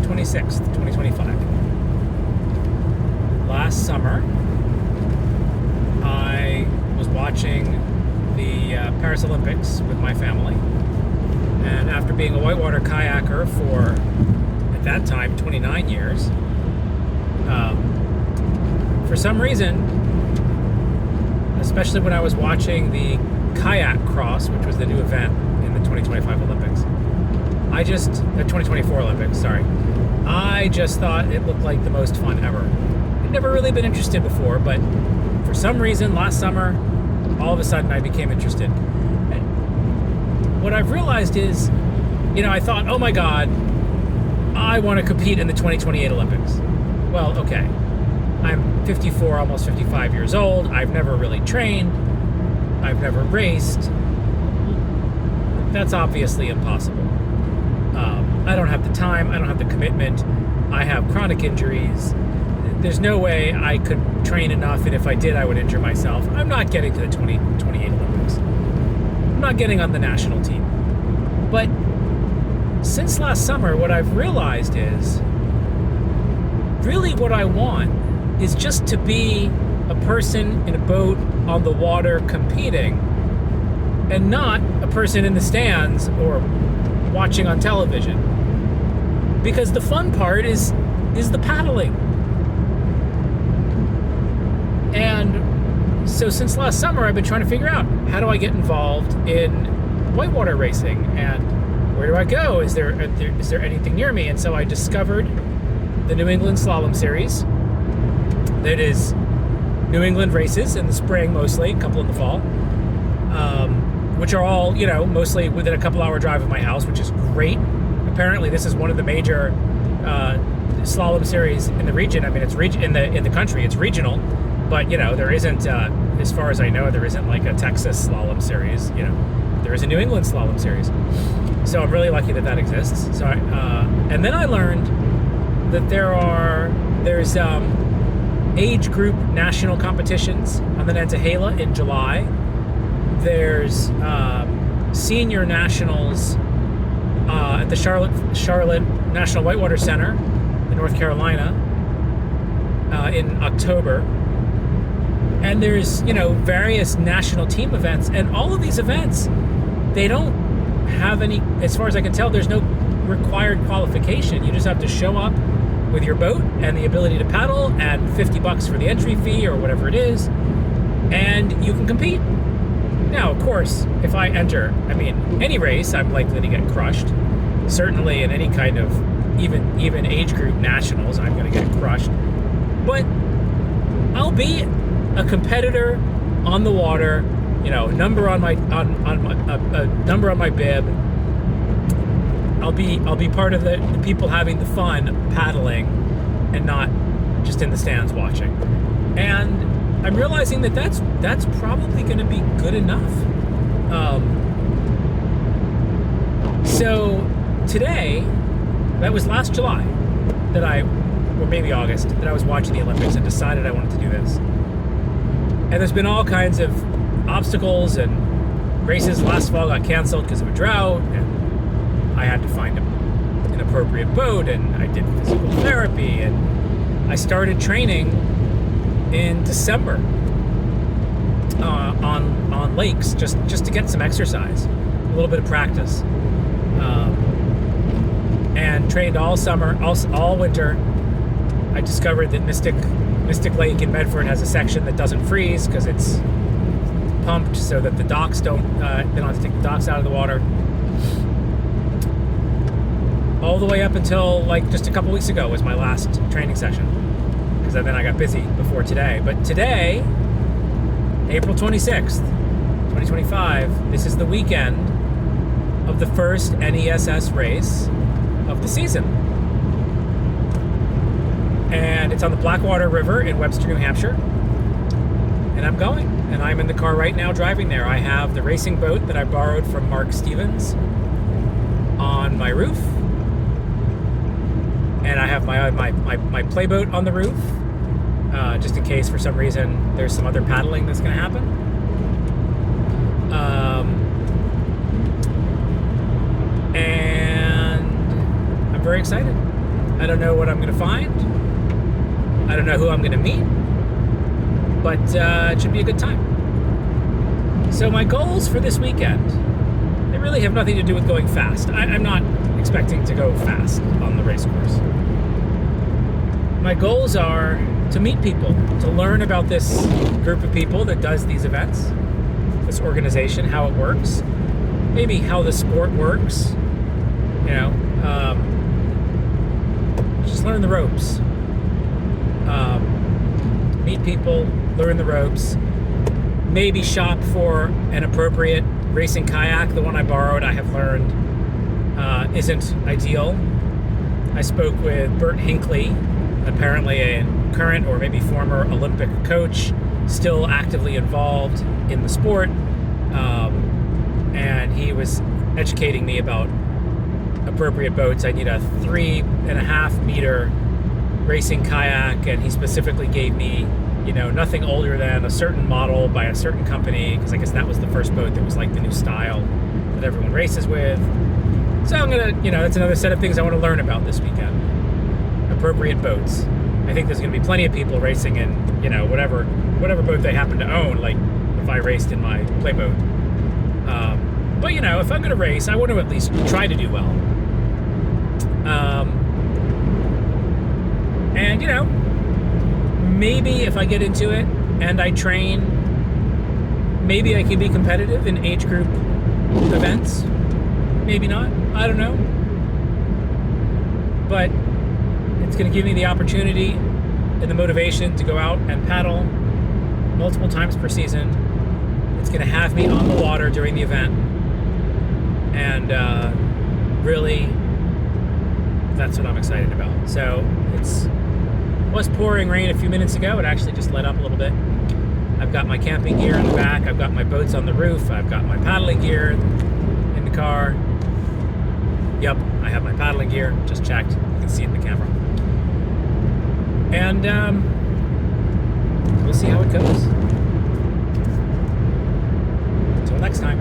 26th, 2025. Last summer, I was watching the Paris Olympics with my family. And after being a whitewater kayaker for, at that time, 29 years, for some reason, especially when I was watching the kayak cross, which was the new event in the 2025 Olympics, the 2024 Olympics, sorry, I just thought it looked like the most fun ever. I'd never really been interested before, but for some reason, last summer, all of a sudden I became interested. And what I've realized is, I thought, oh my God, I want to compete in the 2028 Olympics. Well, okay. I'm 54, almost 55 years old. I've never really trained. I've never raced. That's obviously impossible. I don't have the time. I don't have the commitment. I have chronic injuries. There's no way I could train enough, and if I did, I would injure myself. I'm not getting to the 2028 Olympics. I'm not getting on the national team. But since last summer, what I've realized is really what I want is just to be a person in a boat on the water competing, and not a person in the stands or watching on television. Because the fun part is the paddling. And so since last summer, I've been trying to figure out, how do I get involved in whitewater racing, and where do I go? Is there anything near me? And so I discovered the New England Slalom Series. That is New England races in the spring, mostly, a couple in the fall, which are all, mostly within a couple-hour drive of my house, which is great. Apparently, this is one of the major slalom series in the region. I mean, it's in the country. It's regional, but there isn't, as far as I know, there isn't like a Texas slalom series. There is a New England slalom series. So I'm really lucky that exists. So, and then I learned that there's age group national competitions on the Nantahala in July. There's senior nationals at the Charlotte National Whitewater Center in North Carolina in October. And there's, various national team events. And all of these events, they don't have any, as far as I can tell, there's no required qualification. You just have to show up with your boat and the ability to paddle and $50 for the entry fee or whatever it is, and you can compete. Now, of course, if I enter, any race, I'm likely to get crushed. Certainly in any kind of even age group nationals, I'm going to get crushed. But I'll be a competitor on the water, number on my number on my bib. I'll be part of the people having the fun paddling and not just in the stands watching. And I'm realizing that's probably going to be good enough. So today, that was last July or maybe August, that I was watching the Olympics and decided I wanted to do this. And there's been all kinds of obstacles, and races last fall got canceled because of a drought, and I had to find an appropriate boat, and I did physical therapy, and I started training in December on lakes just to get some exercise, a little bit of practice, and trained all summer, all winter. I discovered that Mystic Lake in Medford has a section that doesn't freeze because it's pumped so that the docks they don't have to take the docks out of the water. All the way up until just a couple weeks ago was my last training session, because then I got busy before today. But today, April 26th, 2025, this is the weekend of the first NESS race of the season. And it's on the Blackwater River in Webster, New Hampshire. And I'm going. And I'm in the car right now driving there. I have the racing boat that I borrowed from Mark Stevens on my roof. And I have my playboat on the roof, just in case for some reason there's some other paddling that's going to happen. And I'm very excited. I don't know what I'm going to find. I don't know who I'm going to meet. But it should be a good time. So my goals for this weekend, they really have nothing to do with going fast. I'm not expecting to go fast on the race course. My goals are to meet people, to learn about this group of people that does these events, this organization, how it works, maybe how the sport works, just learn the ropes. Meet people, learn the ropes, maybe shop for an appropriate racing kayak. The one I borrowed, I have learned, isn't ideal. I spoke with Bert Hinckley, apparently a current or maybe former Olympic coach, still actively involved in the sport, and he was educating me about appropriate boats. I need a 3.5 meter racing kayak, and he specifically gave me, nothing older than a certain model by a certain company, because I guess that was the first boat that was like the new style that everyone races with. So I'm gonna, that's another set of things I want to learn about this weekend. Appropriate boats. I think there's gonna be plenty of people racing in, whatever boat they happen to own, like if I raced in my playboat. But if I'm gonna race, I want to at least try to do well. And maybe if I get into it and I train, maybe I can be competitive in age group events. Maybe not. I don't know. But it's going to give me the opportunity and the motivation to go out and paddle multiple times per season. It's going to have me on the water during the event. And really, that's what I'm excited about. So it was pouring rain a few minutes ago. It actually just let up a little bit. I've got my camping gear in the back. I've got my boats on the roof. I've got my paddling gear in the car. Yep, I have my paddling gear. Just checked. You can see it in the camera. And we'll see how it goes. Until next time.